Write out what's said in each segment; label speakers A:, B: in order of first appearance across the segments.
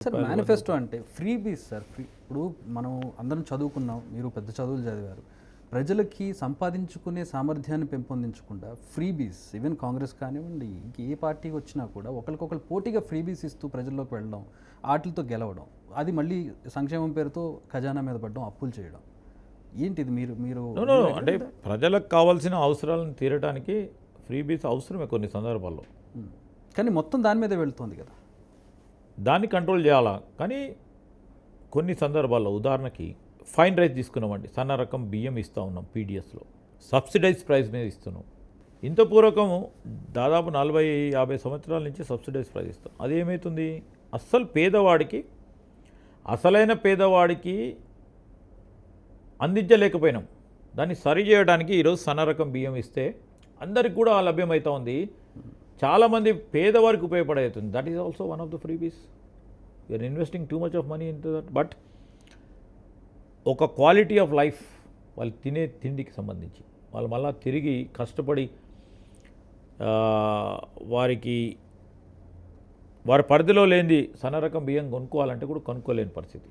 A: Sir manifesto అంటే free బీస్ sir. ఇప్పుడు మనం అందరం చదువుకున్నాం, మీరు పెద్ద చదువులు చదివారు. ప్రజలకి సంపాదించుకునే సామర్థ్యాన్ని పెంపొందించకుండా ఫ్రీ బీస్, ఈవెన్ కాంగ్రెస్ కానివ్వండి, ఇంక ఏ పార్టీకి వచ్చినా కూడా ఒకరికొకరు పోటీగా ఫ్రీ బీస్ ఇస్తూ ప్రజల్లోకి వెళ్ళడం, ఆటలతో గెలవడం, అది మళ్ళీ సంక్షేమం పేరుతో ఖజానా మీద పడడం, అప్పులు చేయడం. ఏంటిది మీరు మీరు
B: అంటే ప్రజలకు కావాల్సిన అవసరాలను తీరడానికి ఫ్రీ బీస్ అవసరమే కొన్ని సందర్భాల్లో.
A: కానీ మొత్తం దాని మీదే వెళ్తుంది కదా.
B: దాన్ని కంట్రోల్ చేయాలా, కానీ కొన్ని సందర్భాల్లో ఉదాహరణకి ఫైన్ రైస్ తీసుకున్నామండి. సన్న రకం బియ్యం ఇస్తూ ఉన్నాం పీడిఎస్లో, సబ్సిడైజ్ ప్రైస్ మీద ఇస్తున్నాం. ఇంత పూర్వకము దాదాపు 40-50 సంవత్సరాల నుంచి సబ్సిడైజ్ ప్రైస్ ఇస్తాం. అదేమవుతుంది, అసలైన పేదవాడికి అందించలేకపోయినాం. దాన్ని సరి చేయడానికి ఈరోజు సన్న రకం బియ్యం ఇస్తే అందరికి కూడా లభ్యమవుతూ ఉంది. చాలామంది పేదవారికి ఉపయోగపడవుతుంది. That is also one of the freebies. You're investing too much of money into that. But ఒక క్వాలిటీ ఆఫ్ లైఫ్, వాళ్ళు తినే తిండికి సంబంధించి వాళ్ళు మళ్ళీ తిరిగి కష్టపడి వారి పరిధిలో లేనిది సన్న రకం బియ్యం కొనుక్కోవాలంటే కూడా కొనుక్కోలేని పరిస్థితి.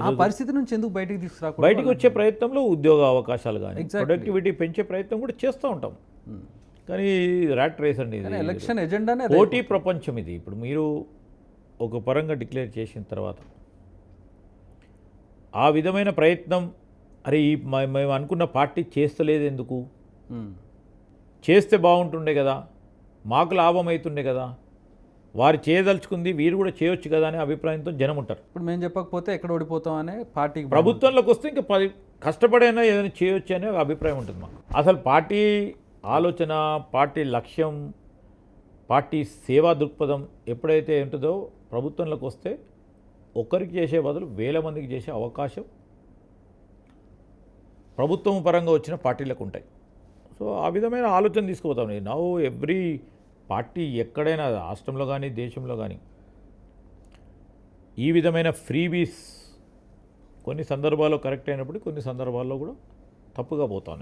A: ఆ పరిస్థితి నుంచి ఎందుకు బయటికి తీసుకురాకుండా
B: బయటికి వచ్చే ప్రయత్నంలో ఉద్యోగ అవకాశాలు కానీ ప్రొడక్టివిటీ పెంచే ప్రయత్నం కూడా చేస్తూ ఉంటాం. కానీ ర్యాట్ రేస్ అండి,
A: ఎలక్షన్ ఎజెండానే
B: పోటీ ప్రపంచం ఇది. ఇప్పుడు మీరు ఒక పరంగా డిక్లేర్ చేసిన తర్వాత ఆ విధమైన ప్రయత్నం, అరే మేము అనుకున్న పార్టీ చేస్తలేదు ఎందుకు, చేస్తే బాగుంటుండే కదా, మాకు లాభం అవుతుండే కదా, వారు చేయదలుచుకుంది వీరు కూడా చేయొచ్చు కదా అనే అభిప్రాయంతో జనం ఉంటారు.
A: ఇప్పుడు మేము చెప్పకపోతే ఎక్కడ ఓడిపోతాం అనే పార్టీకి,
B: ప్రభుత్వంలోకి వస్తే ఇంకా కష్టపడైనా ఏదైనా చేయొచ్చు అనే అభిప్రాయం ఉంటుంది మాకు. అసలు పార్టీ ఆలోచన, పార్టీ లక్ష్యం, పార్టీ సేవా దృక్పథం ఎప్పుడైతే ఉంటుందో ప్రభుత్వంలోకి వస్తే ఒక్కరికి చేసే బదులు 1000 మందికి చేసే అవకాశం ప్రభుత్వం పరంగా వచ్చిన పార్టీలకు ఉంటాయి. సో ఆ విధమైన ఆలోచన తీసుకుపోతాం. నౌ ఎవ్రీ పార్టీ ఎక్కడైనా రాష్ట్రంలో కానీ దేశంలో కానీ ఈ విధమైన ఫ్రీబీస్ కొన్ని సందర్భాల్లో కరెక్ట్ అయినప్పుడు కొన్ని సందర్భాల్లో కూడా తప్పుగా పోతాయి.